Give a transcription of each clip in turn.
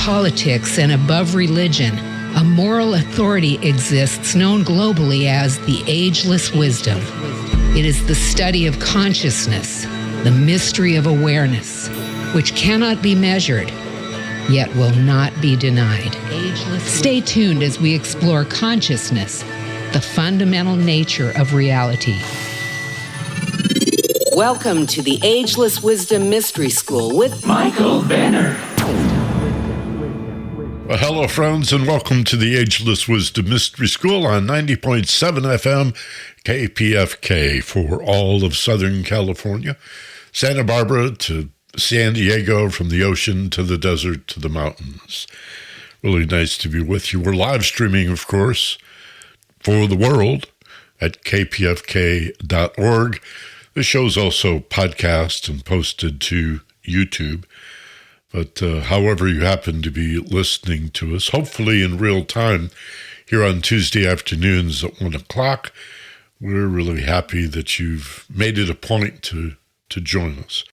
politics and above religion, a moral authority exists known globally as the Ageless Wisdom. It is the study of consciousness, the mystery of awareness, which cannot be measured, yet will not be denied. Stay tuned as we explore consciousness, the fundamental nature of reality. Welcome to the Ageless Wisdom Mystery School with Michael Benner. Well, hello, friends, and welcome to the Ageless Wisdom Mystery School on 90.7 FM KPFK for all of Southern California, Santa Barbara to San Diego, from the ocean to the desert to the mountains. Really nice to be with you. We're live streaming, of course, for the world at kpfk.org. The show's also podcast and posted to YouTube. But however you happen to be listening to us, hopefully in real time here on Tuesday afternoons at 1 o'clock, we're really happy that you've made it a point to join us.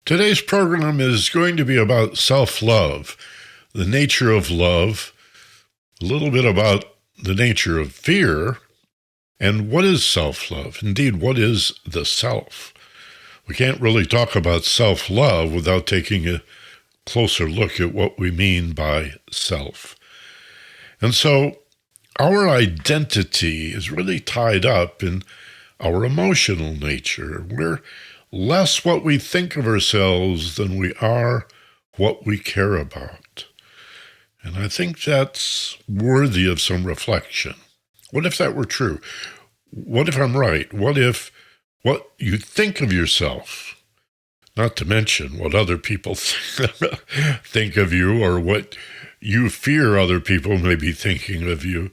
Today's program is going to be about self-love, the nature of love, a little bit about the nature of fear, and what is self-love? Indeed, what is the self? We can't really talk about self-love without taking a closer look at what we mean by self. And so our identity is really tied up in our emotional nature. We're less what we think of ourselves than we are what we care about. And I think that's worthy of some reflection. What if that were true? What if I'm right? What if what you think of yourself, not to mention what other people think of you or what you fear other people may be thinking of you,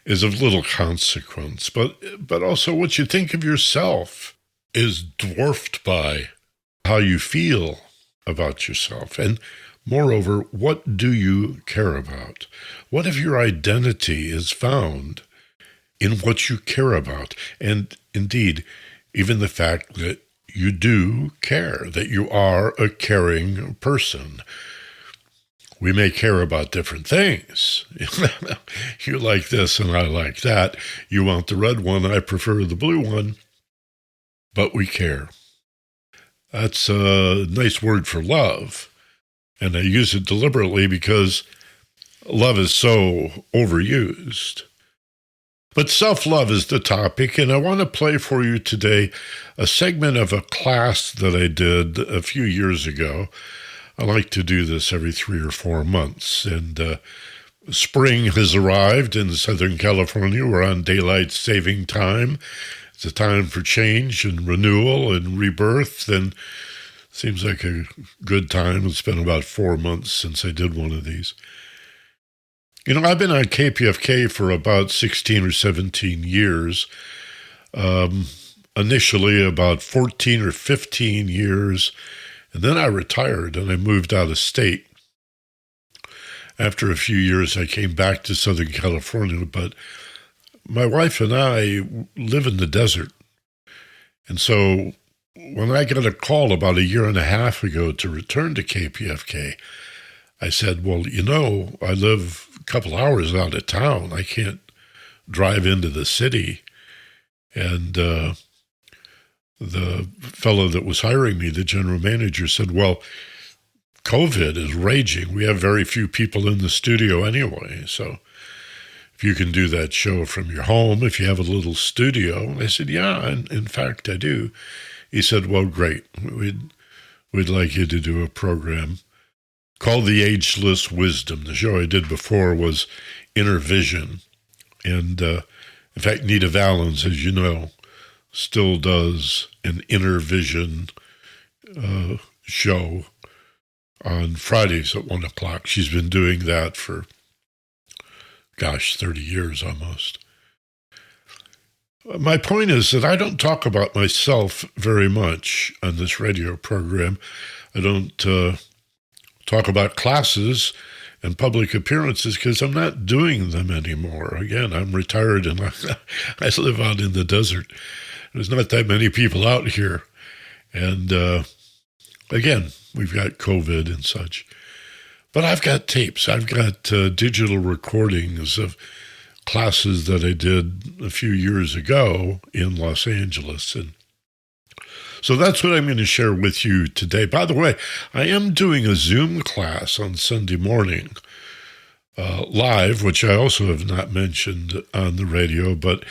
is of little consequence, but also what you think of yourself is dwarfed by how you feel about yourself. And moreover, what do you care about? What if your identity is found in what you care about? And indeed, even the fact that you do care, that you are a caring person. We may care about different things. You like this and I like that. You want the red one, I prefer the blue one. But we care. That's a nice word for love. And I use it deliberately because love is so overused. But self-love is the topic, and I want to play for you today a segment of a class that I did a few years ago. I like to do this every 3 or 4 months, and spring has arrived in Southern California. We're on daylight saving time. It's a time for change and renewal and rebirth, and seems like a good time. It's been about 4 months since I did one of these. You know, I've been on KPFK for about 16 or 17 years. Initially about 14 or 15 years, and then I retired and I moved out of state. After a few years, I came back to Southern California, but my wife and I live in the desert. And so when I got a call about a year and a half ago to return to KPFK, I said, well, you know, I live a couple hours out of town. I can't drive into the city. And the fellow that was hiring me, the general manager, said, well, COVID is raging. We have very few people in the studio anyway. So if you can do that show from your home, if you have a little studio. I said, yeah, in fact, I do. He said, well, great. We'd like you to do a program called The Ageless Wisdom. The show I did before was Inner Vision. And in fact, Nita Valens, as you know, still does an Inner Vision show on Fridays at 1 o'clock. She's been doing that for, 30 years almost. My point is that I don't talk about myself very much on this radio program. I don't talk about classes and public appearances because I'm not doing them anymore. Again, I'm retired and I live out in the desert. There's not that many people out here. And again, we've got COVID and such. But I've got tapes. I've got digital recordings of classes that I did a few years ago in Los Angeles. And so that's what I'm going to share with you today. By the way, I am doing a Zoom class on Sunday morning, live, which I also have not mentioned on the radio. But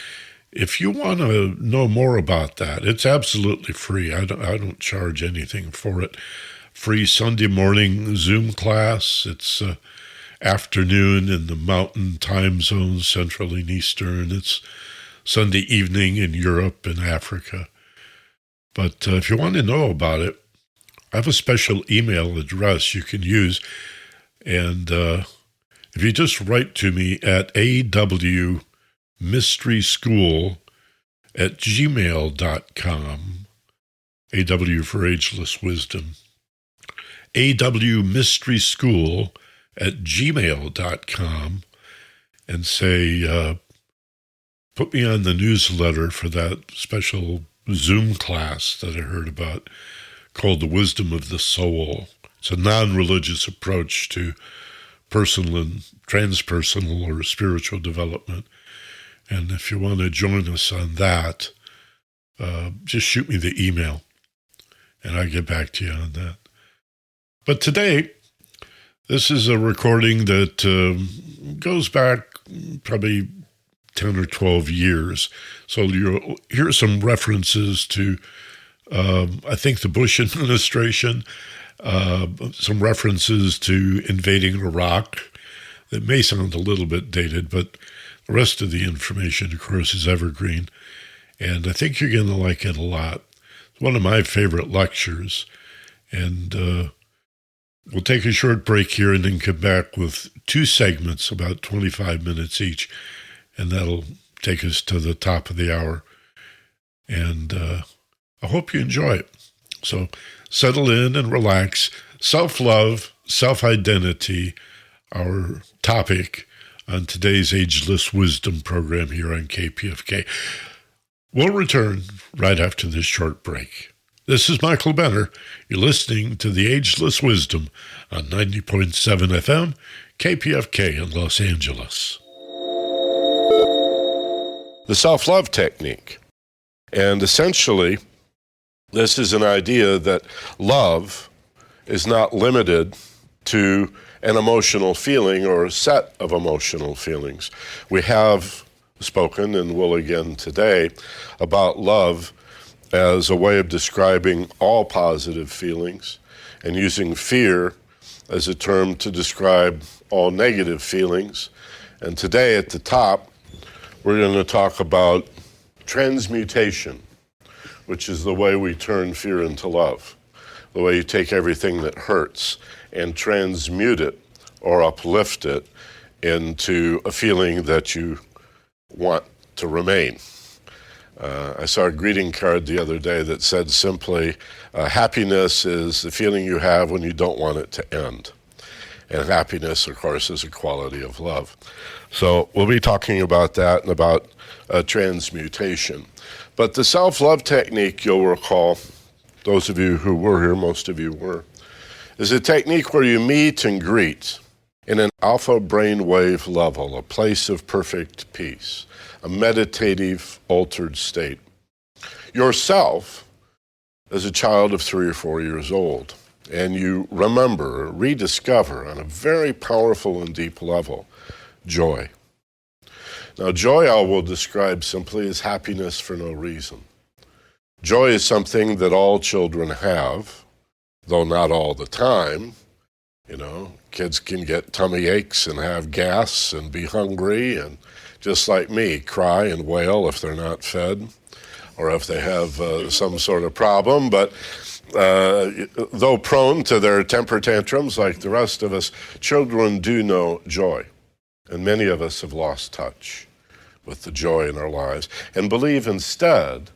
if you want to know more about that, it's absolutely free. I don't charge anything for it. Free Sunday morning Zoom class. It's afternoon in the mountain time zones, Central and Eastern. It's Sunday evening in Europe and Africa. But if you want to know about it, I have a special email address you can use. And if you just write to me at awmysteryschool@gmail.com, AW for Ageless Wisdom, awmysteryschool@gmail.com, and say, put me on the newsletter for that special Zoom class that I heard about called The Wisdom of the Soul. It's a non-religious approach to personal and transpersonal or spiritual development. And if you want to join us on that, just shoot me the email and I'll get back to you on that. But today, this is a recording that goes back probably 10 or 12 years. So you'll hear some references to, I think, the Bush administration, some references to invading Iraq that may sound a little bit dated, but the rest of the information, of course, is evergreen. And I think you're going to like it a lot. It's one of my favorite lectures. And we'll take a short break here and then come back with two segments, about 25 minutes each. And that'll take us to the top of the hour. And I hope you enjoy it. So settle in and relax. Self-love, self-identity, our topic on today's Ageless Wisdom program here on KPFK. We'll return right after this short break. This is Michael Benner. You're listening to the Ageless Wisdom on 90.7 FM, KPFK in Los Angeles. The self-love technique. And essentially, this is an idea that love is not limited to an emotional feeling or a set of emotional feelings. We have spoken, and will again today, about love as a way of describing all positive feelings and using fear as a term to describe all negative feelings. And today at the top, we're going to talk about transmutation, which is the way we turn fear into love, the way you take everything that hurts and transmute it or uplift it into a feeling that you want to remain. I saw a greeting card the other day that said simply, happiness is the feeling you have when you don't want it to end. And happiness, of course, is a quality of love. So we'll be talking about that and about transmutation. But the self-love technique, you'll recall, those of you who were here, most of you were, is a technique where you meet and greet in an alpha brainwave level, a place of perfect peace, a meditative, altered state. Yourself as a child of 3 or 4 years old, and you remember, rediscover on a very powerful and deep level, joy. Now, joy I will describe simply as happiness for no reason. Joy is something that all children have, though not all the time. You know, kids can get tummy aches and have gas and be hungry and, just like me, cry and wail if they're not fed or if they have some sort of problem. But though prone to their temper tantrums like the rest of us, children do know joy. And many of us have lost touch with the joy in our lives and believe instead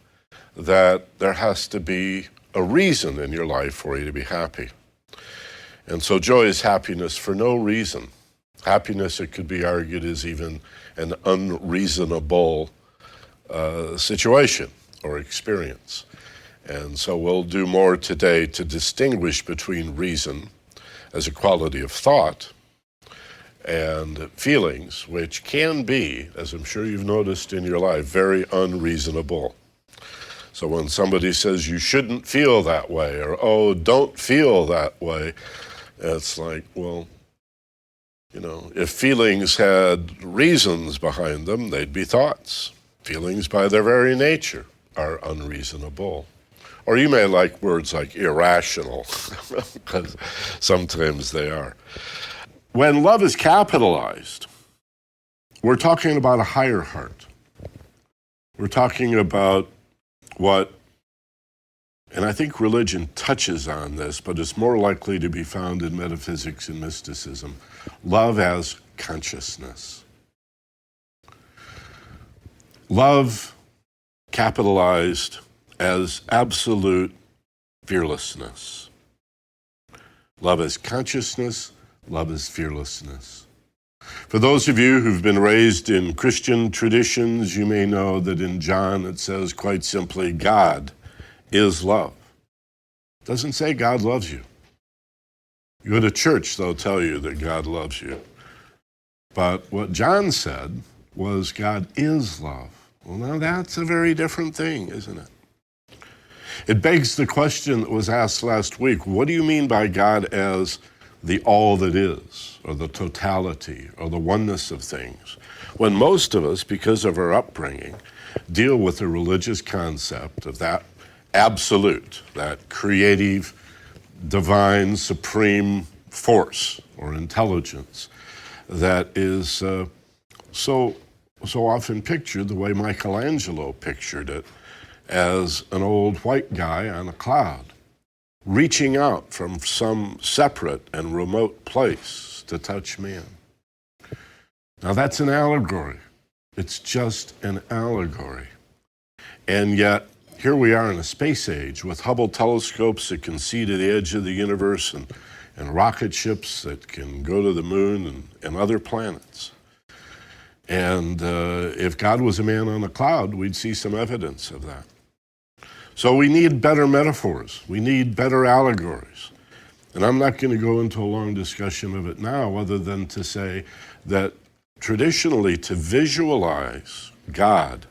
that there has to be a reason in your life for you to be happy. And so joy is happiness for no reason. Happiness, it could be argued, is even an unreasonable situation or experience. And so we'll do more today to distinguish between reason as a quality of thought and feelings, which can be, as I'm sure you've noticed in your life, very unreasonable. So when somebody says you shouldn't feel that way, or, oh, don't feel that way, it's like, well, you know, if feelings had reasons behind them, they'd be thoughts. Feelings by their very nature are unreasonable. Or you may like words like irrational, because sometimes they are. When love is capitalized, we're talking about a higher heart. We're talking about what, and I think religion touches on this, but it's more likely to be found in metaphysics and mysticism, love as consciousness. Love capitalized as absolute fearlessness. Love as consciousness, love as fearlessness. For those of you who've been raised in Christian traditions, you may know that in John it says quite simply, God is love. It doesn't say God loves you. You go to church, they'll tell you that God loves you. But what John said was God is love. Well, now that's a very different thing, isn't it? It begs the question that was asked last week, what do you mean by God as the all that is, or the totality, or the oneness of things? When most of us, because of our upbringing, deal with the religious concept of that absolute, that creative, divine, supreme force or intelligence that is so often pictured the way Michelangelo pictured it, as an old white guy on a cloud, reaching out from some separate and remote place to touch man. Now that's an allegory. It's just an allegory. And yet, here we are in a space age with Hubble telescopes that can see to the edge of the universe and rocket ships that can go to the moon and other planets. And if God was a man on a cloud, we'd see some evidence of that. So we need better metaphors. We need better allegories. And I'm not going to go into a long discussion of it now, other than to say that traditionally to visualize God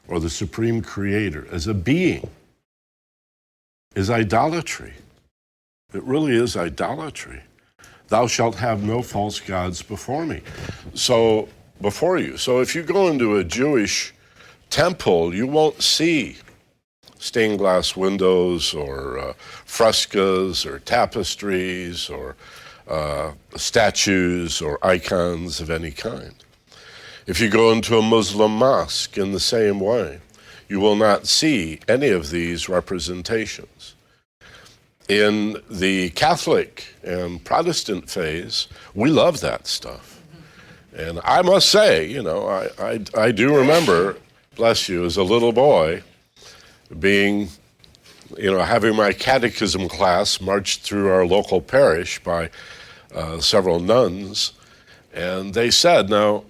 or the Supreme Creator as a being is idolatry. It really is idolatry. Thou shalt have no false gods before me. So, before you. So if you go into a Jewish temple, you won't see stained glass windows or frescoes or tapestries or statues or icons of any kind. If you go into a Muslim mosque in the same way, you will not see any of these representations. In the Catholic and Protestant phase, we love that stuff. And I must say, you know, I do remember, bless you, as a little boy, being, you know, having my catechism class marched through our local parish by several nuns, and they said, now,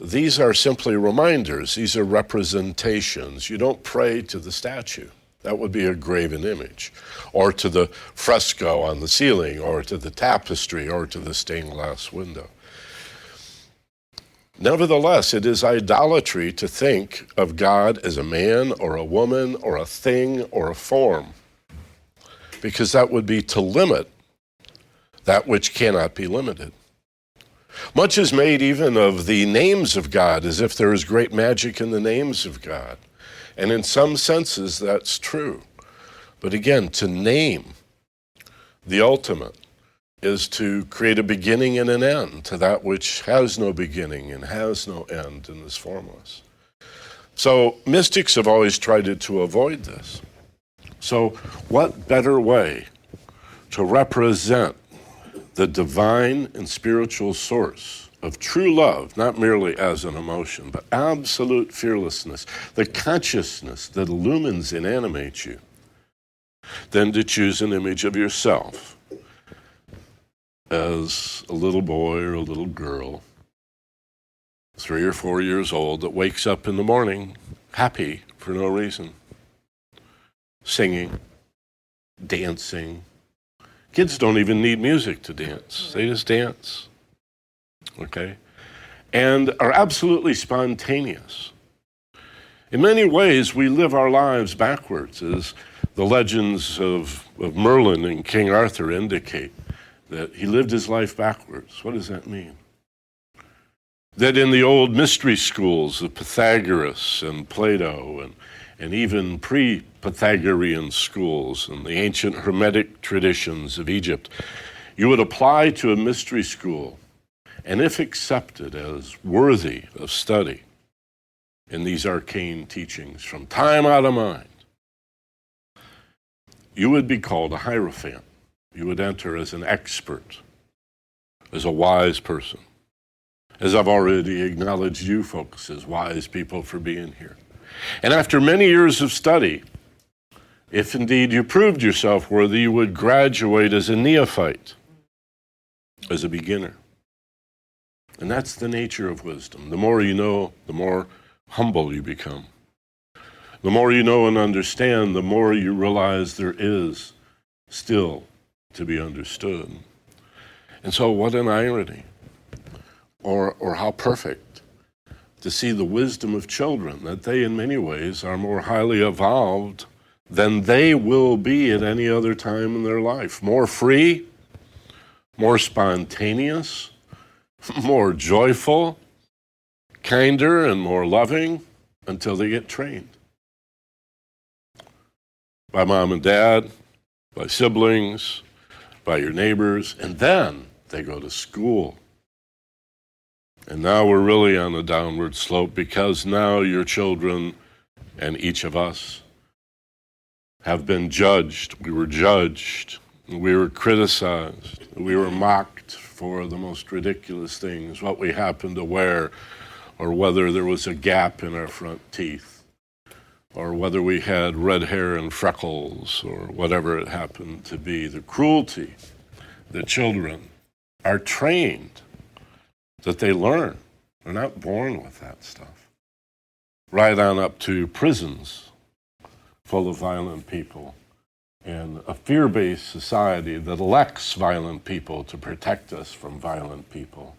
these are simply reminders. These are representations. You don't pray to the statue. That would be a graven image, or to the fresco on the ceiling, or to the tapestry, or to the stained glass window. Nevertheless, it is idolatry to think of God as a man or a woman or a thing or a form, because that would be to limit that which cannot be limited. Much is made even of the names of God, as if there is great magic in the names of God. And in some senses, that's true. But again, to name the ultimate is to create a beginning and an end to that which has no beginning and has no end and is formless. So mystics have always tried to avoid this. So what better way to represent the divine and spiritual source of true love, not merely as an emotion, but absolute fearlessness, the consciousness that illumines and animates you, than to choose an image of yourself as a little boy or a little girl, 3 or 4 years old, that wakes up in the morning happy for no reason, singing, dancing, Kids don't even need music to dance. They just dance, okay? And are absolutely spontaneous. In many ways, we live our lives backwards, as the legends of Merlin and King Arthur indicate, that he lived his life backwards. What does that mean? That in the old mystery schools of Pythagoras and Plato and even pre-Pythagorean schools and the ancient Hermetic traditions of Egypt, you would apply to a mystery school, and if accepted as worthy of study in these arcane teachings from time out of mind, you would be called a Hierophant. You would enter as an expert, as a wise person. As I've already acknowledged you folks as wise people for being here. And after many years of study, if indeed you proved yourself worthy, you would graduate as a neophyte, as a beginner. And that's the nature of wisdom. The more you know, the more humble you become. The more you know and understand, the more you realize there is still to be understood. And so what an irony, or how perfect, to see the wisdom of children, that they in many ways are more highly evolved than they will be at any other time in their life. More free, more spontaneous, more joyful, kinder and more loving until they get trained. By mom and dad, by siblings, by your neighbors, and then they go to school. And now we're really on a downward slope, because now your children and each of us have been judged. We were judged. We were criticized. We were mocked for the most ridiculous things, what we happened to wear, or whether there was a gap in our front teeth, or whether we had red hair and freckles, or whatever it happened to be. The cruelty that children are trained, that they learn. They're not born with that stuff. Right on up to prisons full of violent people, and a fear-based society that elects violent people to protect us from violent people,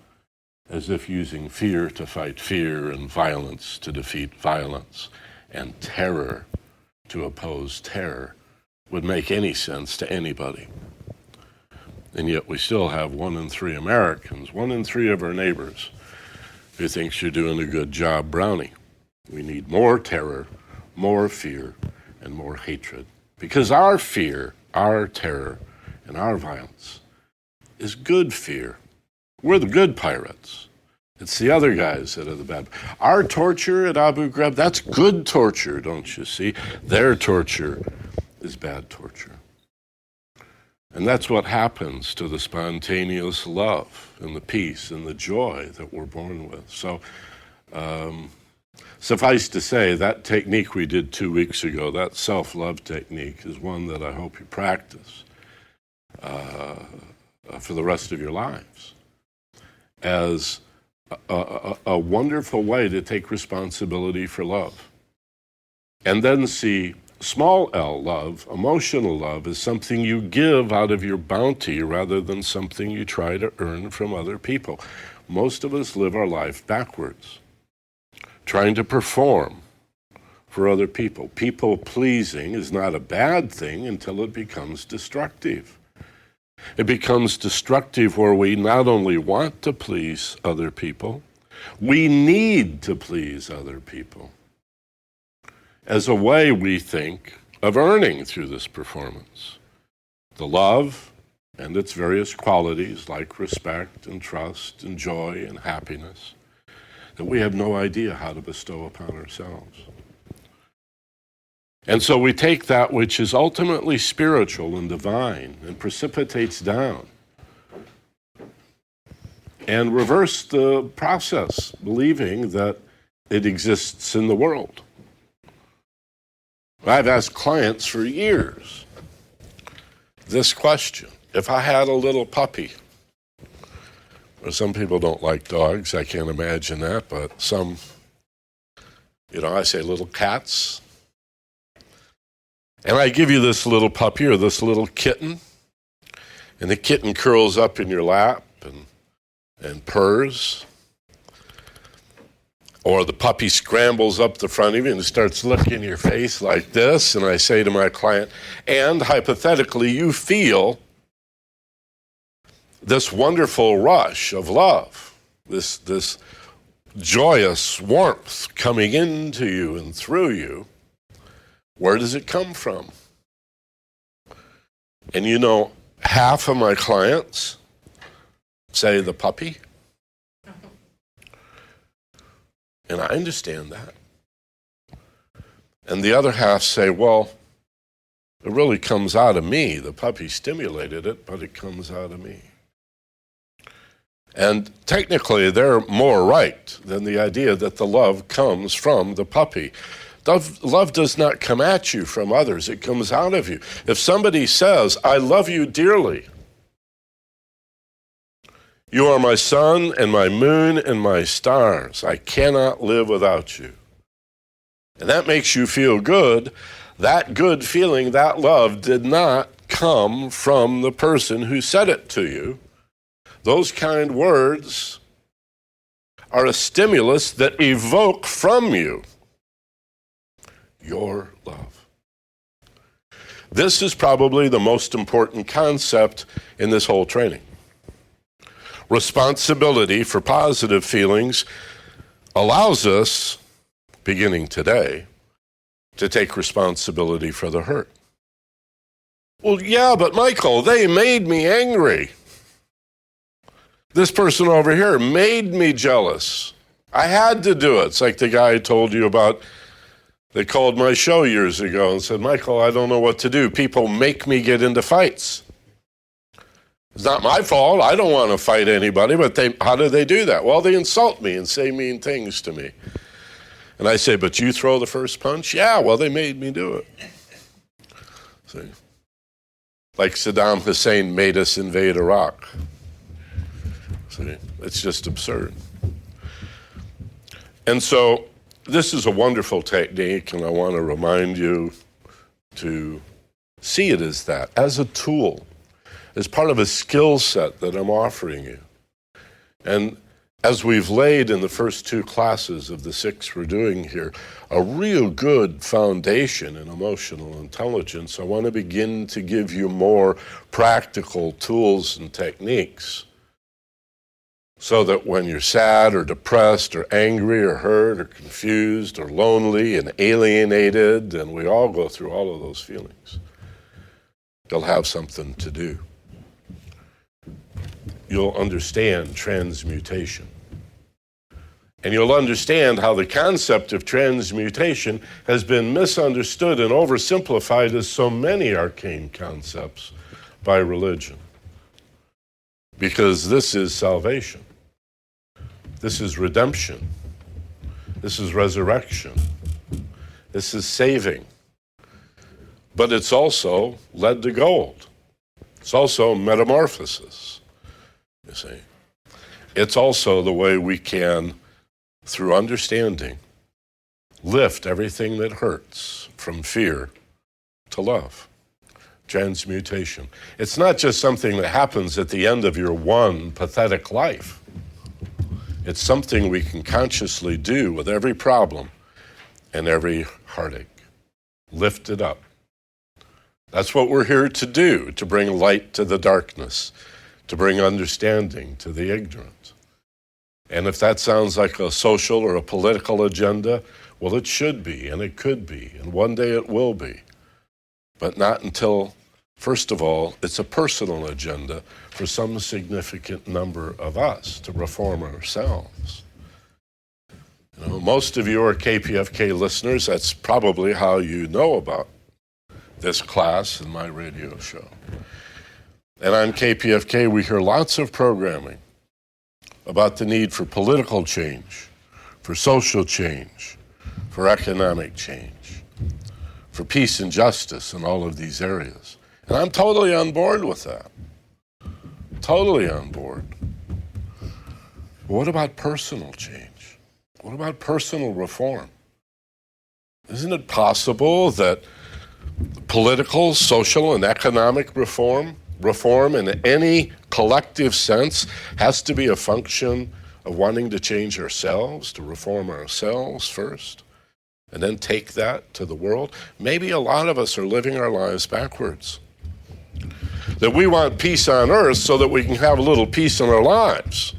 as if using fear to fight fear and violence to defeat violence and terror to oppose terror would make any sense to anybody. And yet we still have 1 in 3 Americans, 1 in 3 of our neighbors, who thinks you're doing a good job, Brownie. We need more terror, more fear, and more hatred. Because our fear, our terror, and our violence is good fear. We're the good pirates. It's the other guys that are the bad. Our torture at Abu Ghraib, that's good torture, don't you see? Their torture is bad torture. And that's what happens to the spontaneous love and the peace and the joy that we're born with. So suffice to say, that technique we did 2 weeks ago, that self-love technique, is one that I hope you practice for the rest of your lives as a wonderful way to take responsibility for love. And then see small L love, emotional love, is something you give out of your bounty rather than something you try to earn from other people. Most of us live our life backwards, trying to perform for other people. People pleasing is not a bad thing until it becomes destructive. It becomes destructive where we not only want to please other people, we need to please other people as a way, we think, of earning through this performance the love and its various qualities like respect and trust and joy and happiness that we have no idea how to bestow upon ourselves. And so we take that which is ultimately spiritual and divine and precipitates down and reverse the process, believing that it exists in the world. I've asked clients for years this question: if I had a little puppy, well, some people don't like dogs, I can't imagine that, but some, I say little cats, and I give you this little puppy or this little kitten, and the kitten curls up in your lap and purrs, or the puppy scrambles up the front of you and starts licking your face like this, and I say to my client, and hypothetically you feel this wonderful rush of love, this joyous warmth coming into you and through you, where does it come from? And you know, half of my clients say the puppy. And I understand that. And the other half say, well, it really comes out of me. The puppy stimulated it, but it comes out of me. And technically, they're more right than the idea that the love comes from the puppy. Love does not come at you from others. It comes out of you. If somebody says, I love you dearly, you are my sun and my moon and my stars. I cannot live without you. And that makes you feel good. That good feeling, that love did not come from the person who said it to you. Those kind words are a stimulus that evoke from you your love. This is probably the most important concept in this whole training. Responsibility for positive feelings allows us, beginning today, to take responsibility for the hurt. Well, yeah, but Michael, they made me angry. This person over here made me jealous. I had to do it. It's like the guy I told you about. They called my show years ago and said, Michael, I don't know what to do. People make me get into fights. It's not my fault. I don't want to fight anybody, but how do they do that? Well, they insult me and say mean things to me. And I say, but you throw the first punch? Yeah, well, they made me do it. See? Like Saddam Hussein made us invade Iraq. See? It's just absurd. And so this is a wonderful technique, and I want to remind you to see it as that, as a tool, as part of a skill set that I'm offering you. And as we've laid in the first two classes of the 6 we're doing here, a real good foundation in emotional intelligence, I want to begin to give you more practical tools and techniques so that when you're sad or depressed or angry or hurt or confused or lonely and alienated, and we all go through all of those feelings, you'll have something to do. You'll understand transmutation. And you'll understand how the concept of transmutation has been misunderstood and oversimplified as so many arcane concepts by religion. Because this is salvation. This is redemption. This is resurrection. This is saving. But it's also lead to gold. It's also metamorphosis, you see. It's also the way we can, through understanding, lift everything that hurts from fear to love. Transmutation. It's not just something that happens at the end of your one pathetic life. It's something we can consciously do with every problem and every heartache. Lift it up. That's what we're here to do, to bring light to the darkness, to bring understanding to the ignorant. And if that sounds like a social or a political agenda, well, it should be, and it could be, and one day it will be. But not until, first of all, it's a personal agenda for some significant number of us to reform ourselves. You know, most of you are KPFK listeners. That's probably how you know about this class and my radio show. And on KPFK, we hear lots of programming about the need for political change, for social change, for economic change, for peace and justice in all of these areas. And I'm totally on board with that. Totally on board. But what about personal change? What about personal reform? Isn't it possible that political, social, and economic reform reform in any collective sense has to be a function of wanting to change ourselves, to reform ourselves first, and then take that to the world. Maybe a lot of us are living our lives backwards. That we want peace on earth so that we can have a little peace in our lives.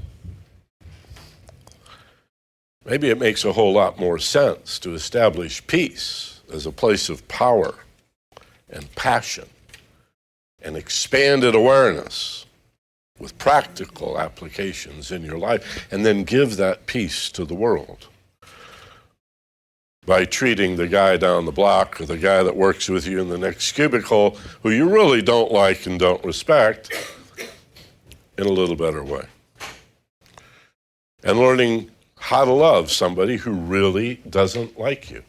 Maybe it makes a whole lot more sense to establish peace as a place of power and passion and expanded awareness with practical applications in your life, and then give that peace to the world by treating the guy down the block or the guy that works with you in the next cubicle who you really don't like and don't respect in a little better way. And learning how to love somebody who really doesn't like you.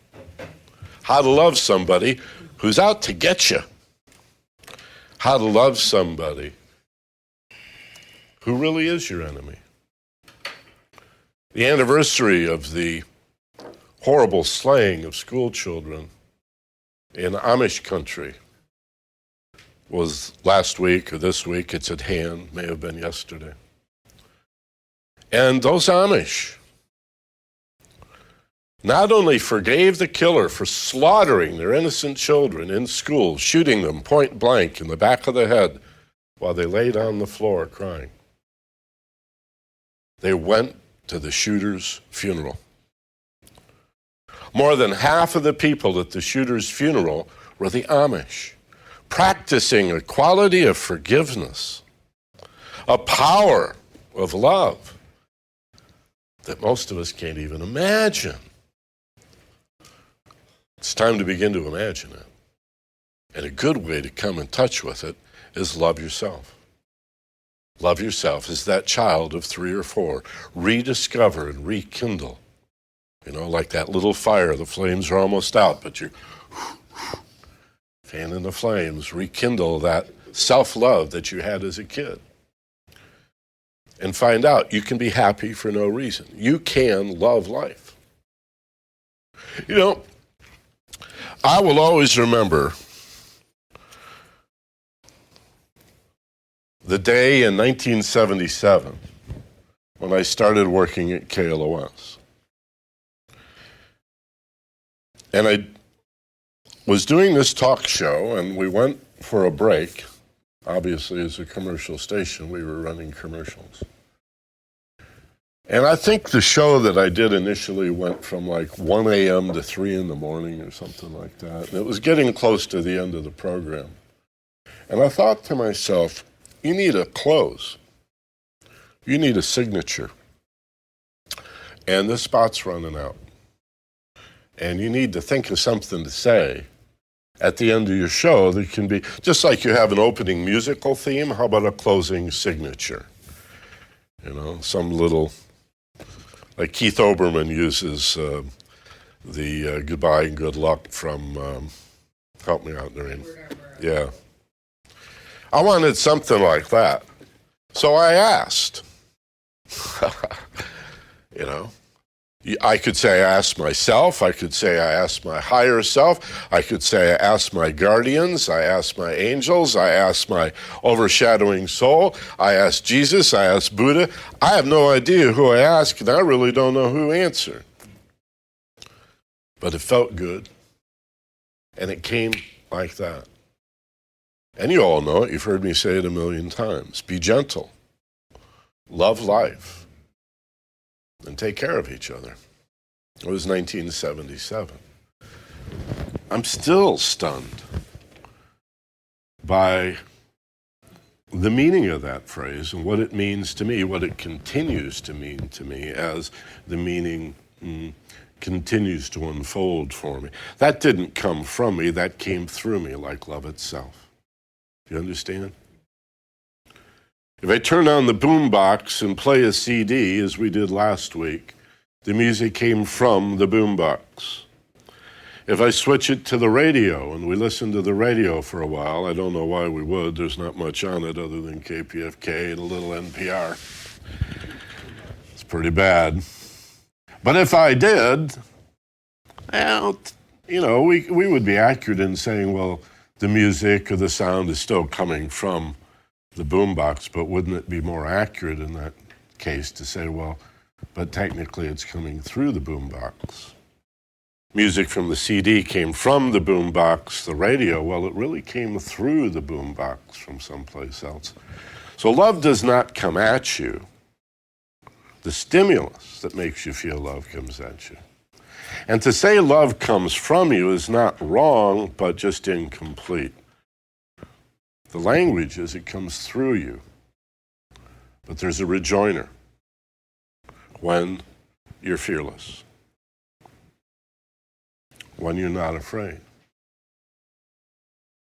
How to love somebody who's out to get you. How to love somebody who really is your enemy. The anniversary of the horrible slaying of school children in Amish country was last week or this week. It's at hand, may have been yesterday. And those Amish not only forgave the killer for slaughtering their innocent children in school, shooting them point blank in the back of the head while they laid on the floor crying. They went to the shooter's funeral. More than half of the people at the shooter's funeral were the Amish, practicing a quality of forgiveness, a power of love that most of us can't even imagine. It's time to begin to imagine it. And a good way to come in touch with it is love yourself. Love yourself as that child of 3 or 4. Rediscover and rekindle. You know, like that little fire, the flames are almost out, but you're fanning the flames. Rekindle that self-love that you had as a kid. And find out you can be happy for no reason. You can love life. You know, I will always remember the day in 1977 when I started working at KLOS. And I was doing this talk show, and we went for a break. Obviously, as a commercial station, we were running commercials. And I think the show that I did initially went from like 1 a.m. to 3 in the morning or something like that. And it was getting close to the end of the program. And I thought to myself, you need a close. You need a signature. And this spot's running out. And you need to think of something to say at the end of your show that can be, just like you have an opening musical theme, how about a closing signature? You know, some little, like Keith Olbermann uses the goodbye and good luck from, help me out, Noreen. Yeah. I wanted something like that. So I asked, you know, I could say I asked myself, I could say I asked my higher self, I could say I asked my guardians, I asked my angels, I asked my overshadowing soul, I asked Jesus, I asked Buddha. I have no idea who I asked, and I really don't know who answered. But it felt good, and it came like that. And you all know it, you've heard me say it a million times. Be gentle, love life, and take care of each other. It was 1977. I'm still stunned by the meaning of that phrase and what it means to me, what it continues to mean to me as the meaning continues to unfold for me. That didn't come from me, that came through me like love itself. Do you understand? If I turn on the boombox and play a CD, as we did last week, the music came from the boombox. If I switch it to the radio and we listen to the radio for a while, I don't know why we would, there's not much on it other than KPFK and a little NPR. It's pretty bad. But if I did, well, you know, we would be accurate in saying, well, the music or the sound is still coming from the boombox, but wouldn't it be more accurate in that case to say, well, but technically it's coming through the boombox? Music from the CD came from the boombox, the radio. Well, it really came through the boombox from someplace else. So love does not come at you. The stimulus that makes you feel love comes at you. And to say love comes from you is not wrong, but just incomplete. The language is it comes through you. But there's a rejoinder when you're fearless, when you're not afraid.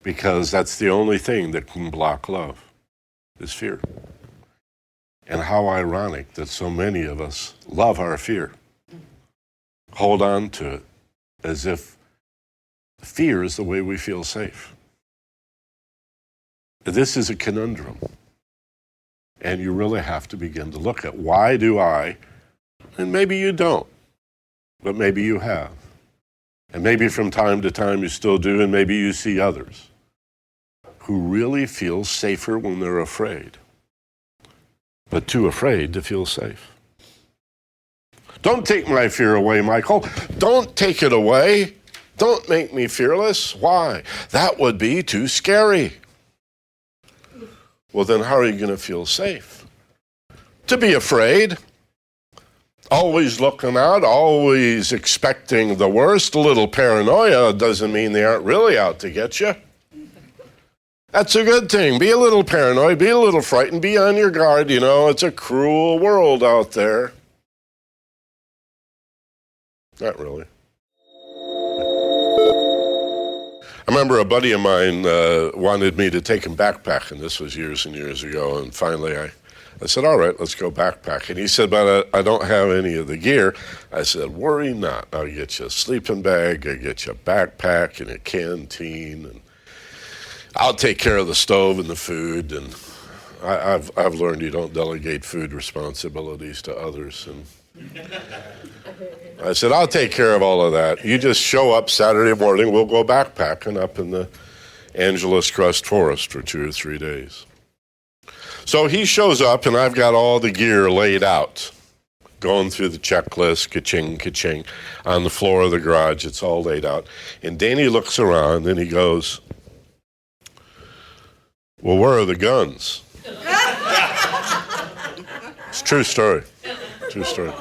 Because that's the only thing that can block love, is fear. And how ironic that so many of us love our fear, hold on to it as if fear is the way we feel safe. This is a conundrum. And you really have to begin to look at, why do I, and maybe you don't, but maybe you have. And maybe from time to time you still do, and maybe you see others who really feel safer when they're afraid, but too afraid to feel safe. Don't take my fear away, Michael. Don't take it away. Don't make me fearless. Why? That would be too scary. Well, then how are you going to feel safe? To be afraid, always looking out, always expecting the worst. A little paranoia doesn't mean they aren't really out to get you. That's a good thing. Be a little paranoid, be a little frightened, be on your guard. You know, it's a cruel world out there. Not really. I remember a buddy of mine wanted me to take him backpacking. This was years and years ago. And finally I said, all right, let's go backpacking. He said, but I don't have any of the gear. I said, worry not. I'll get you a sleeping bag. I'll get you a backpack and a canteen. And I'll take care of the stove and the food. And I've learned you don't delegate food responsibilities to others. And I said, I'll take care of all of that. You just show up Saturday morning. We'll go backpacking up in the Ageless Crust Forest for 2 or 3 days. So he shows up, and I've got all the gear laid out, going through the checklist, ka-ching, ka-ching, on the floor of the garage. It's all laid out. And Danny looks around, and he goes, well, where are the guns? It's a true story. True story.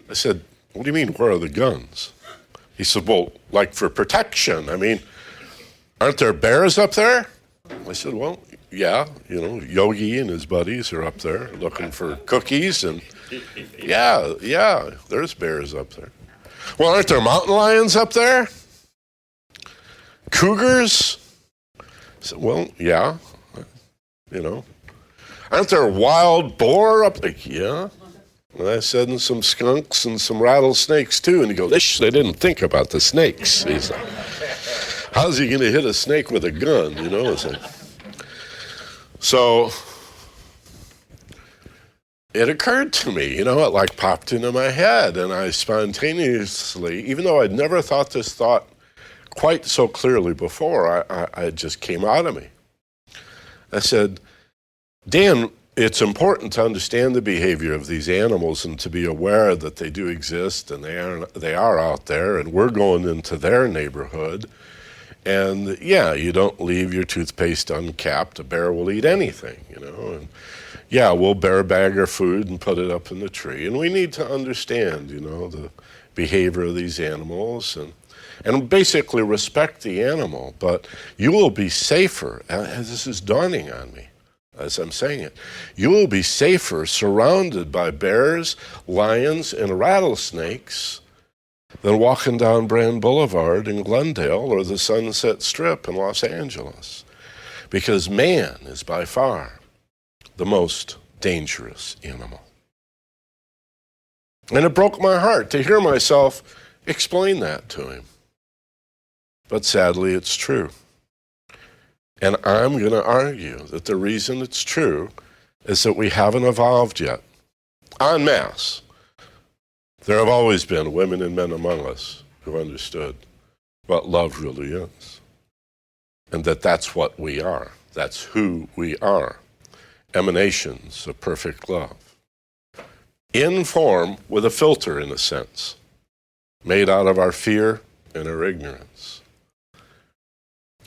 I said, what do you mean, where are the guns? He said, well, like for protection. I mean, aren't there bears up there? I said, well, yeah, you know, Yogi and his buddies are up there looking for cookies. And yeah, there's bears up there. Well, aren't there mountain lions up there? Cougars? I said, well, yeah, you know. Aren't there wild boar up there? Yeah. And I said, and some skunks and some rattlesnakes too. And he goes, they didn't think about the snakes. He's like, how's he going to hit a snake with a gun? You know, so it occurred to me, you know, it like popped into my head. And I spontaneously, even though I'd never thought this thought quite so clearly before, it just came out of me. I said, Dan, it's important to understand the behavior of these animals and to be aware that they do exist and they are out there, and we're going into their neighborhood. And yeah, you don't leave your toothpaste uncapped. A bear will eat anything, you know. And yeah, we'll bear bag our food and put it up in the tree. And we need to understand, you know, the behavior of these animals and basically respect the animal. But you will be safer, as this is dawning on me, as I'm saying it, you will be safer surrounded by bears, lions, and rattlesnakes than walking down Brand Boulevard in Glendale or the Sunset Strip in Los Angeles. Because man is by far the most dangerous animal. And it broke my heart to hear myself explain that to him. But sadly, it's true. And I'm going to argue that the reason it's true is that we haven't evolved yet. En masse. There have always been women and men among us who understood what love really is. And that's what we are. That's who we are. Emanations of perfect love. In form with a filter, in a sense, made out of our fear and our ignorance.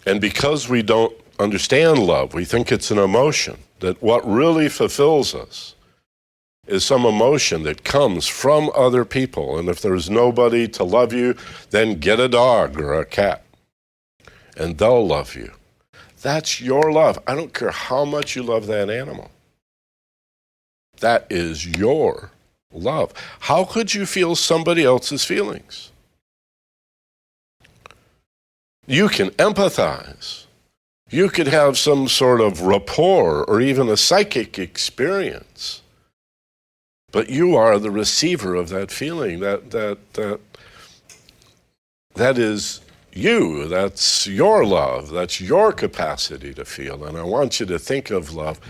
And because we don't understand love, we think it's an emotion, that what really fulfills us is some emotion that comes from other people. And if there's nobody to love you, then get a dog or a cat, and they'll love you. That's your love. I don't care how much you love that animal. That is your love. How could you feel somebody else's feelings? You can empathize. You could have some sort of rapport or even a psychic experience. But you are the receiver of that feeling. That is you. That's your love. That's your capacity to feel. And I want you to think of love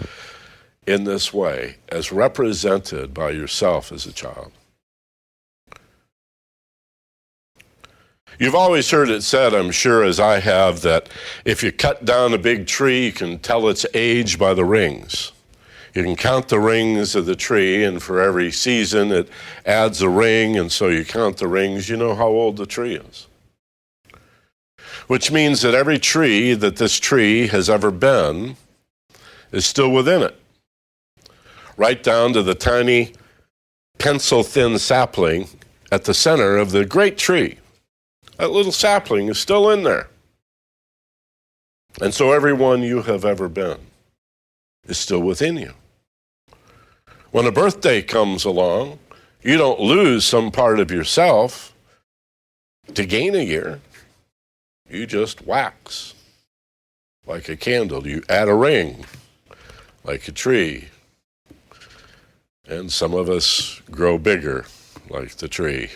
in this way, as represented by yourself as a child. You've always heard it said, I'm sure as I have, that if you cut down a big tree, you can tell its age by the rings. You can count the rings of the tree, and for every season it adds a ring, and so you count the rings, you know how old the tree is. Which means that every tree that this tree has ever been is still within it. Right down to the tiny pencil-thin sapling at the center of the great tree. That little sapling is still in there. And so everyone you have ever been is still within you. When a birthday comes along, you don't lose some part of yourself to gain a year. You just wax like a candle. You add a ring like a tree. And some of us grow bigger like the tree.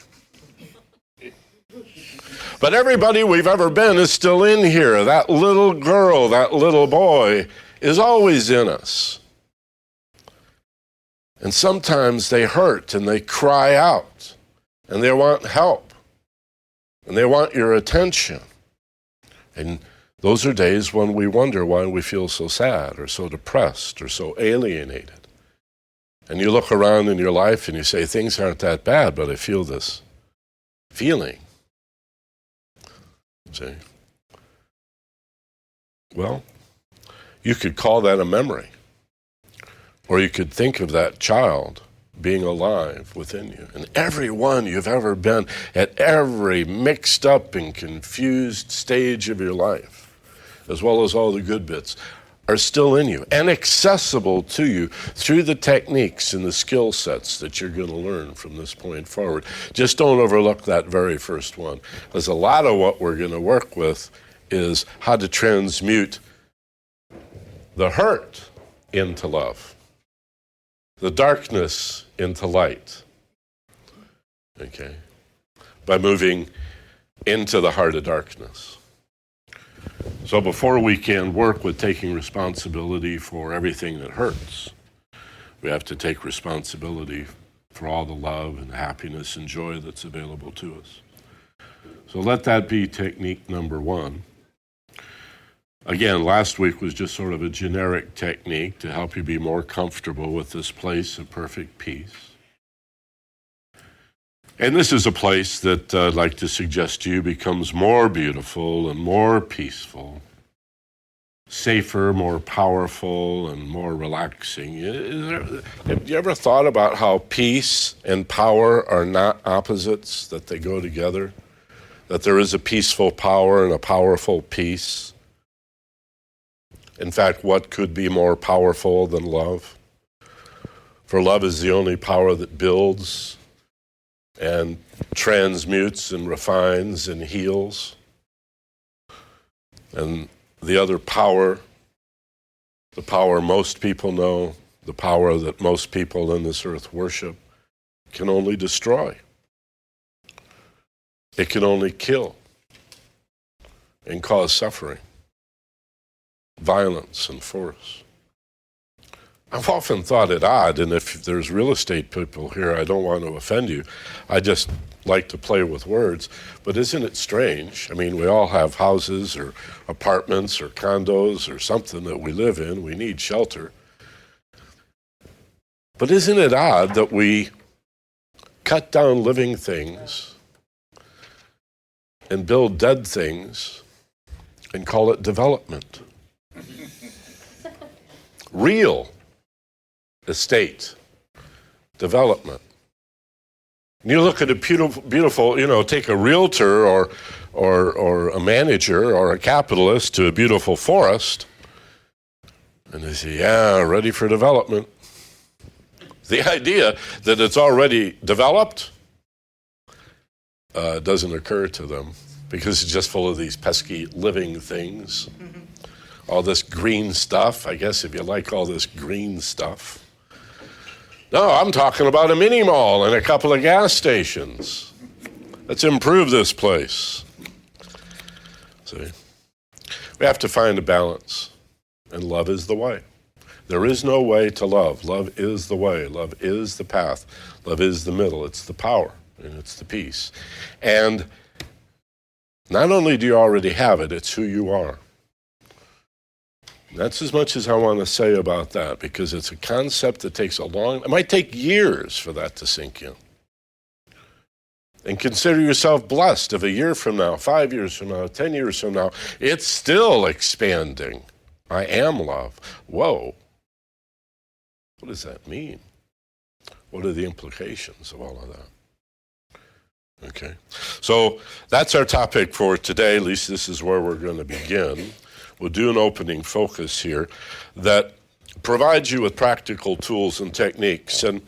But everybody we've ever been is still in here. That little girl, that little boy is always in us. And sometimes they hurt and they cry out and they want help and they want your attention. And those are days when we wonder why we feel so sad or so depressed or so alienated. And you look around in your life and you say, things aren't that bad, but I feel this feeling. See? Well, you could call that a memory. Or you could think of that child being alive within you. And every one you've ever been at every mixed up and confused stage of your life, as well as all the good bits, are still in you and accessible to you through the techniques and the skill sets that you're going to learn from this point forward. Just don't overlook that very first one. Because a lot of what we're going to work with is how to transmute the hurt into love, the darkness into light, okay, by moving into the heart of darkness. So before we can work with taking responsibility for everything that hurts, we have to take responsibility for all the love and happiness and joy that's available to us. So let that be technique number one. Again, last week was just sort of a generic technique to help you be more comfortable with this place of perfect peace. And this is a place that I'd like to suggest to you becomes more beautiful and more peaceful, safer, more powerful, and more relaxing. Have you ever thought about how peace and power are not opposites, that they go together? That there is a peaceful power and a powerful peace? In fact, what could be more powerful than love? For love is the only power that builds and transmutes and refines and heals. And the other power, the power most people know, the power that most people in this earth worship, can only destroy. It can only kill and cause suffering, violence, and force. I've often thought it odd, and if there's real estate people here, I don't want to offend you. I just like to play with words, but isn't it strange? I mean, we all have houses or apartments or condos or something that we live in. We need shelter. But isn't it odd that we cut down living things and build dead things and call it development? Real estate development. You look at a beautiful, take a realtor or a manager or a capitalist to a beautiful forest, and they say, yeah, ready for development. The idea that it's already developed doesn't occur to them because it's just full of these pesky living things. All this green stuff, I guess if you like all this green stuff. No, I'm talking about a mini mall and a couple of gas stations. Let's improve this place. See? We have to find a balance, and love is the way. There is no way to love. Love is the way. Love is the path. Love is the middle. It's the power, and it's the peace. And not only do you already have it, it's who you are. That's as much as I want to say about that, because it's a concept that takes it might take years for that to sink in. And consider yourself blessed if a year from now, 5 years from now, 10 years from now, it's still expanding. I am love. Whoa. What does that mean? What are the implications of all of that? Okay. So that's our topic for today. At least this is where we're going to begin. We'll do an opening focus here that provides you with practical tools and techniques. And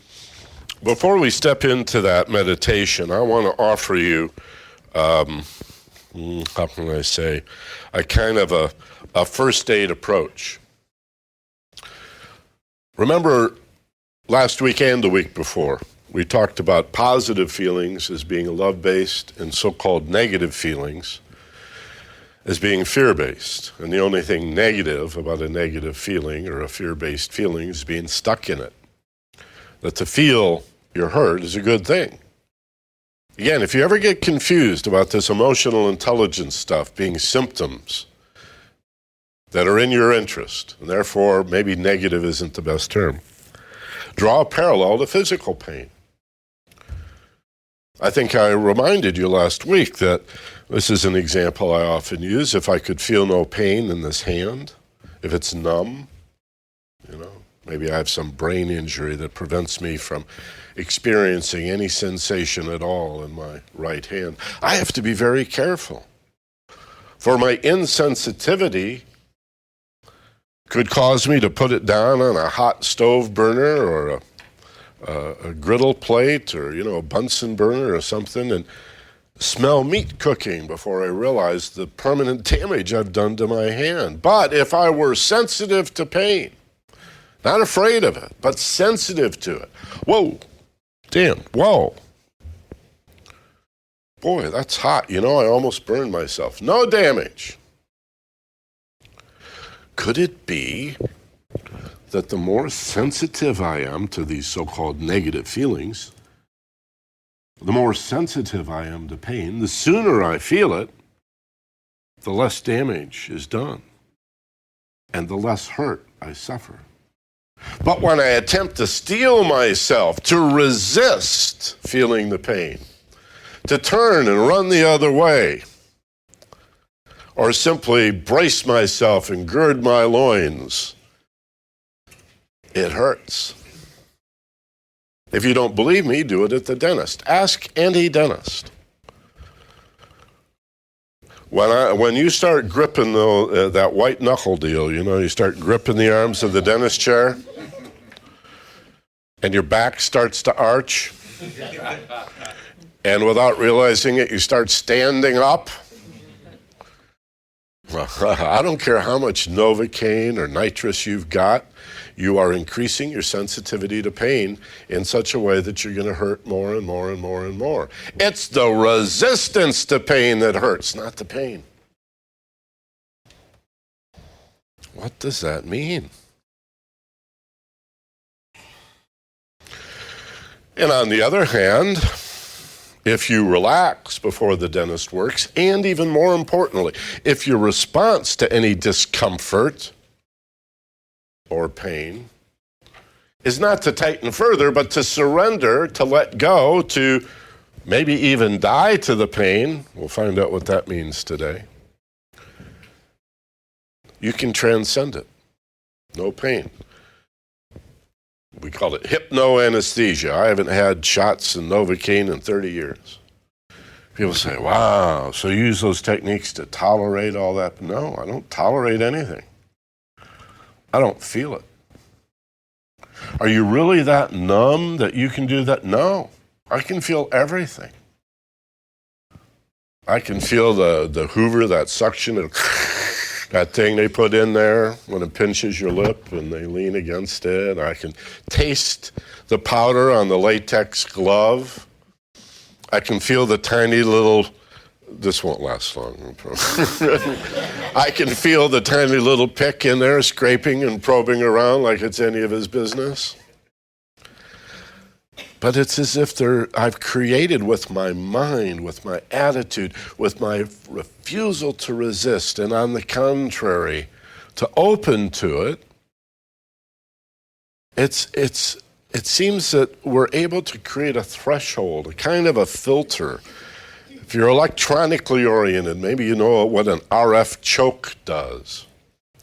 before we step into that meditation, I want to offer you, how can I say, a kind of a first aid approach. Remember last week and the week before, we talked about positive feelings as being love-based and so-called negative feelings as being fear-based. And the only thing negative about a negative feeling or a fear-based feeling is being stuck in it. That to feel you're hurt is a good thing. Again, if you ever get confused about this emotional intelligence stuff being symptoms that are in your interest, and therefore maybe negative isn't the best term, draw a parallel to physical pain. I think I reminded you last week that this is an example I often use. If I could feel no pain in this hand, if it's numb, maybe I have some brain injury that prevents me from experiencing any sensation at all in my right hand, I have to be very careful. For my insensitivity could cause me to put it down on a hot stove burner or a griddle plate or, a Bunsen burner or something and smell meat cooking before I realize the permanent damage I've done to my hand. But if I were sensitive to pain, not afraid of it, but sensitive to it, whoa, damn, whoa. Boy, that's hot. I almost burned myself. No damage. Could it be that the more sensitive I am to these so-called negative feelings, the more sensitive I am to pain, the sooner I feel it, the less damage is done, and the less hurt I suffer. But when I attempt to steel myself, to resist feeling the pain, to turn and run the other way, or simply brace myself and gird my loins, it hurts. If you don't believe me, do it at the dentist. Ask any dentist. When you start gripping that white knuckle deal, you start gripping the arms of the dentist chair, and your back starts to arch, and without realizing it, you start standing up. I don't care how much Novocaine or nitrous you've got, you are increasing your sensitivity to pain in such a way that you're going to hurt more and more and more and more. It's the resistance to pain that hurts, not the pain. What does that mean? And on the other hand, if you relax before the dentist works, and even more importantly, if your response to any discomfort or pain is not to tighten further, but to surrender, to let go, to maybe even die to the pain, we'll find out what that means today, you can transcend it. No pain. We call it hypnoanesthesia. I haven't had shots in Novocaine in 30 years. People say, wow, so you use those techniques to tolerate all that? No, I don't tolerate anything. I don't feel it. Are you really that numb that you can do that? No, I can feel everything. I can feel the Hoover, that suction, that thing they put in there when it pinches your lip and they lean against it. I can taste the powder on the latex glove. I can feel the tiny little, this won't last long. I can feel the tiny little pick in there scraping and probing around like it's any of his business. But it's as if I've created with my mind, with my attitude, with my refusal to resist, and on the contrary, to open to it. It seems that we're able to create a threshold, a kind of a filter. If you're electronically oriented, maybe you know what an RF choke does,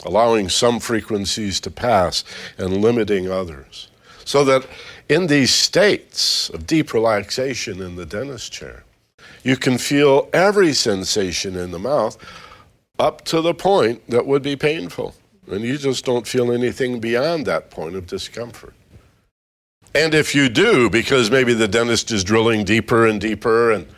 allowing some frequencies to pass and limiting others. So that in these states of deep relaxation in the dentist chair, you can feel every sensation in the mouth up to the point that would be painful. And you just don't feel anything beyond that point of discomfort. And if you do, because maybe the dentist is drilling deeper and deeper and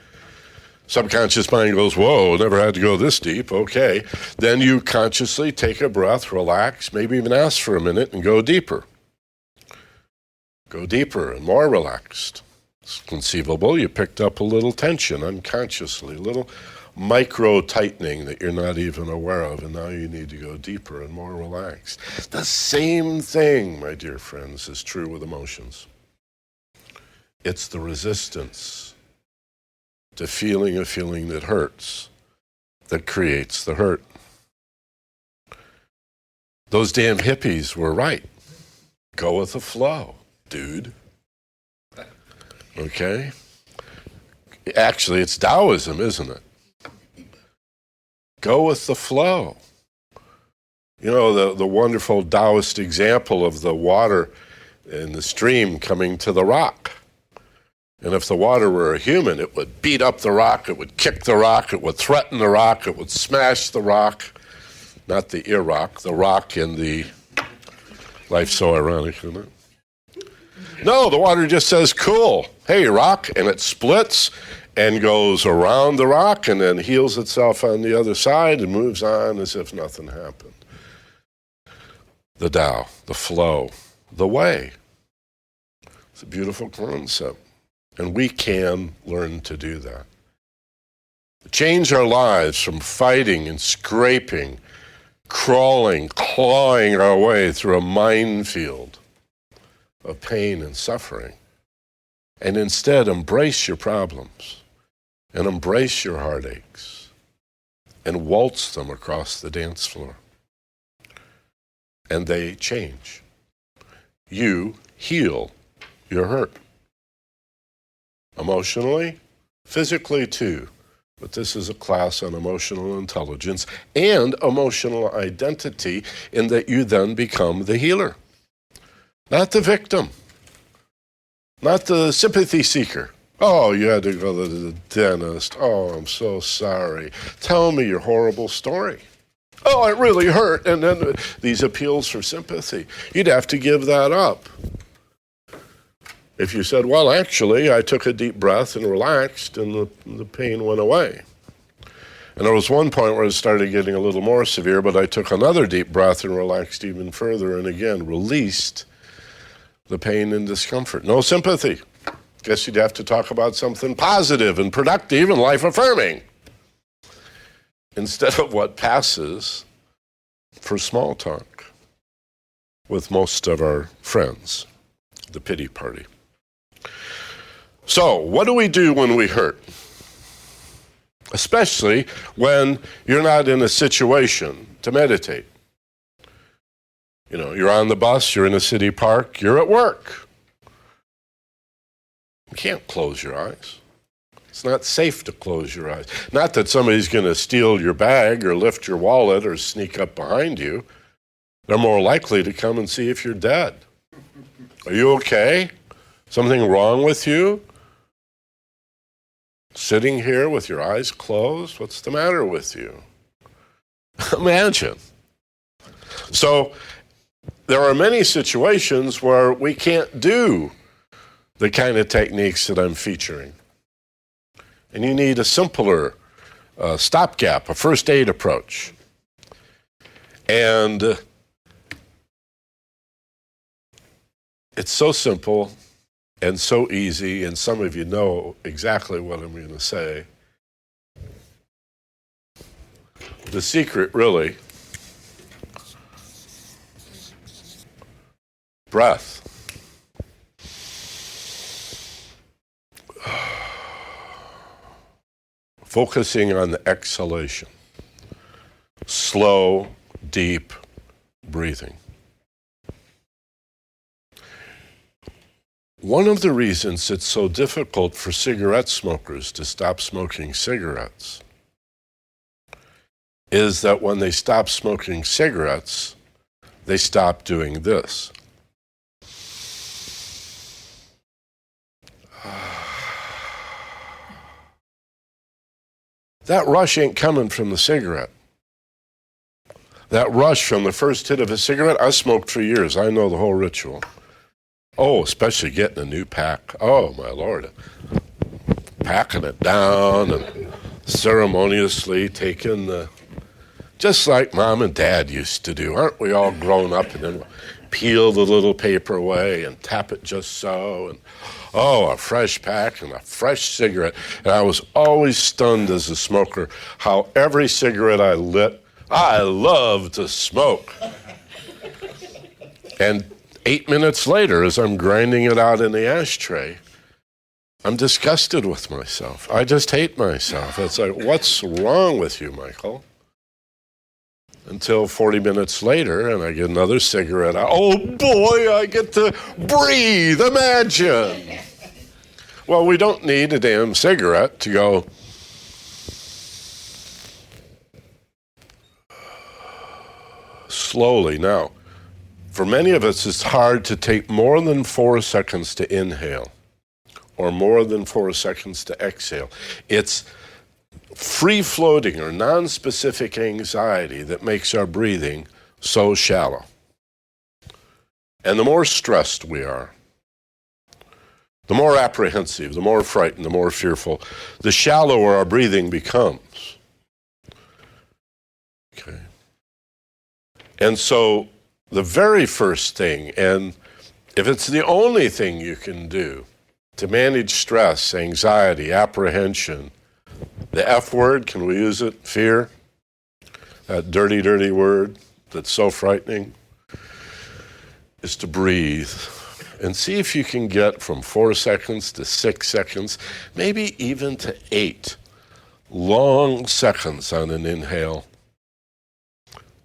subconscious mind goes, whoa, never had to go this deep, okay. Then you consciously take a breath, relax, maybe even ask for a minute and go deeper. Go deeper and more relaxed. It's conceivable you picked up a little tension unconsciously, a little micro-tightening that you're not even aware of, and now you need to go deeper and more relaxed. The same thing, my dear friends, is true with emotions. It's the resistance to feeling a feeling that hurts that creates the hurt. Those damn hippies were right. Go with the flow, dude. Okay? Actually, it's Taoism, isn't it? Go with the flow. You know, the wonderful Taoist example of the water in the stream coming to the rock. And if the water were a human, it would beat up the rock, it would kick the rock, it would threaten the rock, it would smash the rock. Not the Iraq, the rock in the... Life's so ironic, isn't it? No, the water just says, cool, hey, rock, and it splits and goes around the rock and then heals itself on the other side and moves on as if nothing happened. The Tao, the flow, the way. It's a beautiful concept. And we can learn to do that. Change our lives from fighting and scraping, crawling, clawing our way through a minefield of pain and suffering. And instead embrace your problems and embrace your heartaches and waltz them across the dance floor. And they change. You heal your hurt. Emotionally, physically too. But this is a class on emotional intelligence and emotional identity, in that you then become the healer. Not the victim. Not the sympathy seeker. Oh, you had to go to the dentist. Oh, I'm so sorry. Tell me your horrible story. Oh, it really hurt. And then these appeals for sympathy. You'd have to give that up. If you said, well, actually, I took a deep breath and relaxed and the pain went away. And there was one point where it started getting a little more severe, but I took another deep breath and relaxed even further and again released the pain and discomfort. No sympathy. Guess you'd have to talk about something positive and productive and life-affirming instead of what passes for small talk with most of our friends, the pity party. So, what do we do when we hurt? Especially when you're not in a situation to meditate. You know, you're on the bus, you're in a city park, you're at work. You can't close your eyes. It's not safe to close your eyes. Not that somebody's going to steal your bag or lift your wallet or sneak up behind you. They're more likely to come and see if you're dead. Are you okay? Something wrong with you? Sitting here with your eyes closed? What's the matter with you? Imagine. So there are many situations where we can't do the kind of techniques that I'm featuring. And you need a simpler stopgap, a first aid approach. And it's so simple and so easy, and some of you know exactly what I'm going to say. The secret, really, breath. Focusing on the exhalation. Slow, deep breathing. One of the reasons it's so difficult for cigarette smokers to stop smoking cigarettes is that when they stop smoking cigarettes, they stop doing this. That rush ain't coming from the cigarette. That rush from the first hit of a cigarette, I smoked for years. I know the whole ritual. Oh, especially getting a new pack. Oh, my Lord. Packing it down and ceremoniously taking the... Just like Mom and Dad used to do. Aren't we all grown up and then peel the little paper away and tap it just so? And oh, a fresh pack and a fresh cigarette. And I was always stunned as a smoker how every cigarette I lit, I love to smoke. And 8 minutes later, as I'm grinding it out in the ashtray, I'm disgusted with myself. I just hate myself. It's like, what's wrong with you, Michael? Until 40 minutes later, and I get another cigarette out. Oh boy, I get to breathe, imagine. Well, we don't need a damn cigarette to go, slowly. Now, for many of us, it's hard to take more than 4 seconds to inhale or more than 4 seconds to exhale. It's free-floating or non-specific anxiety that makes our breathing so shallow. And the more stressed we are, the more apprehensive, the more frightened, the more fearful, the shallower our breathing becomes. Okay. And so the very first thing, and if it's the only thing you can do to manage stress, anxiety, apprehension, the F word, can we use it? Fear, that dirty, dirty word that's so frightening, is to breathe and see if you can get from 4 seconds to 6 seconds, maybe even to 8 long seconds on an inhale.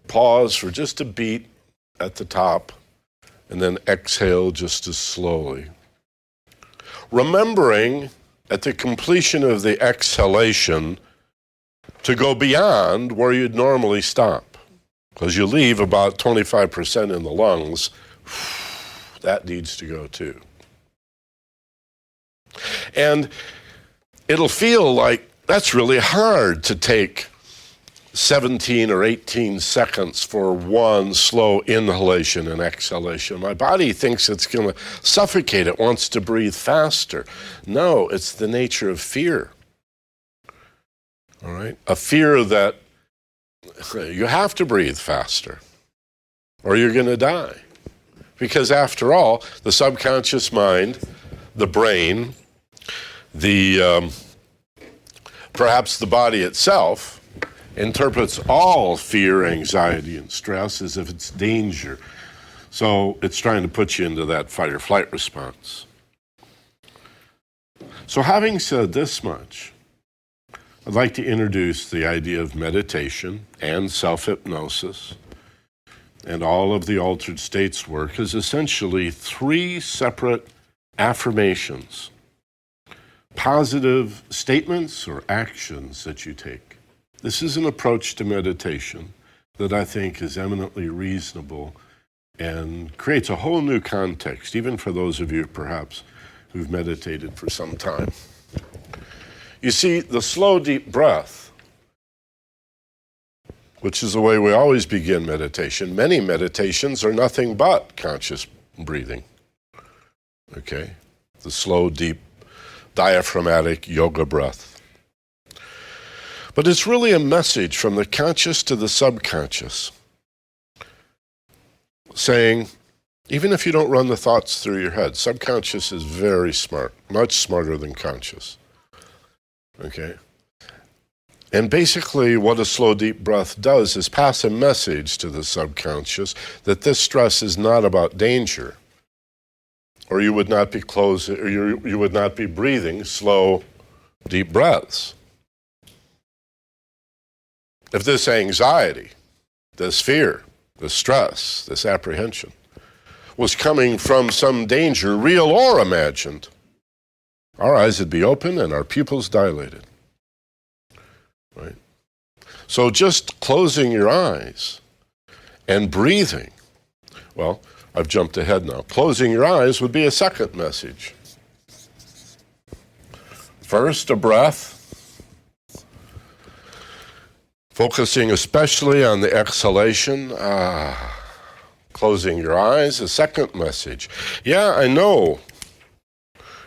Pause for just a beat at the top, and then exhale just as slowly. Remembering at the completion of the exhalation to go beyond where you'd normally stop, because you leave about 25% in the lungs. That needs to go too. And it'll feel like that's really hard to take 17 or 18 seconds for one slow inhalation and exhalation. My body thinks it's going to suffocate. It wants to breathe faster. No, it's the nature of fear. All right? A fear that you have to breathe faster or you're going to die. Because after all, the subconscious mind, the brain, perhaps the body itself, interprets all fear, anxiety, and stress as if it's danger. So it's trying to put you into that fight or flight response. So having said this much, I'd like to introduce the idea of meditation and self-hypnosis and all of the altered states work as essentially three separate affirmations, positive statements or actions that you take. This is an approach to meditation that I think is eminently reasonable and creates a whole new context, even for those of you perhaps who've meditated for some time. You see, the slow, deep breath, which is the way we always begin meditation, many meditations are nothing but conscious breathing. Okay? The slow, deep, diaphragmatic yoga breath. But it's really a message from the conscious to the subconscious, saying, even if you don't run the thoughts through your head, subconscious is very smart, much smarter than conscious. Okay? And basically what a slow, deep breath does is pass a message to the subconscious that this stress is not about danger, or you would not be you would not be breathing slow, deep breaths. If this anxiety, this fear, this stress, this apprehension was coming from some danger, real or imagined, our eyes would be open and our pupils dilated. Right? So just closing your eyes and breathing, well, I've jumped ahead now. Closing your eyes would be a second message. First, a breath, focusing especially on the exhalation. Closing your eyes, a second message. Yeah, I know,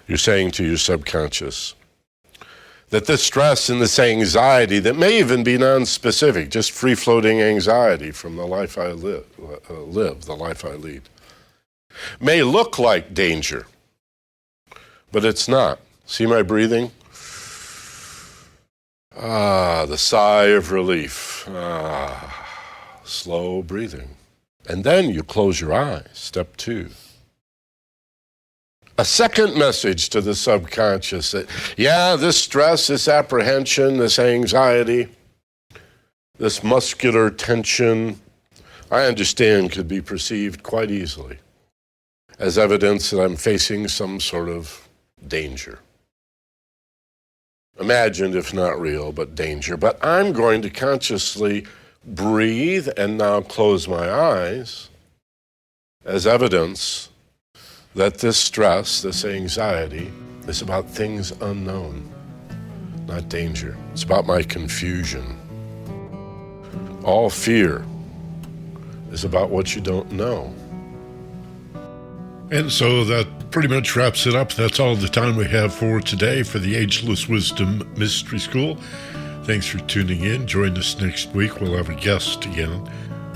you're saying to your subconscious, that this stress and this anxiety that may even be non-specific, just free-floating anxiety from the life I live, the life I lead, may look like danger, but it's not. See my breathing? The sigh of relief. Slow breathing. And then you close your eyes, step 2. A second message to the subconscious that, yeah, this stress, this apprehension, this anxiety, this muscular tension, I understand could be perceived quite easily as evidence that I'm facing some sort of danger. Imagined, if not real, but danger. But I'm going to consciously breathe and now close my eyes as evidence that this stress, this anxiety, is about things unknown, not danger. It's about my confusion. All fear is about what you don't know. And so that pretty much wraps it up. That's all the time we have for today for the Ageless Wisdom Mystery School. Thanks for tuning in. Join us next week. We'll have a guest again.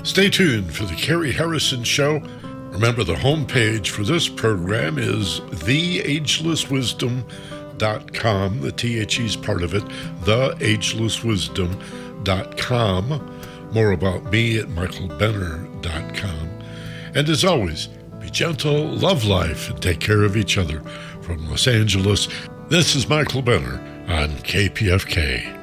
Stay tuned for the Carrie Harrison Show. Remember, the homepage for this program is thjnk.com. The THE is part of it, thjnk.com. More about me at michaelbenner.com. And as always, be gentle, love life, and take care of each other. From Los Angeles, this is Michael Benner on KPFK.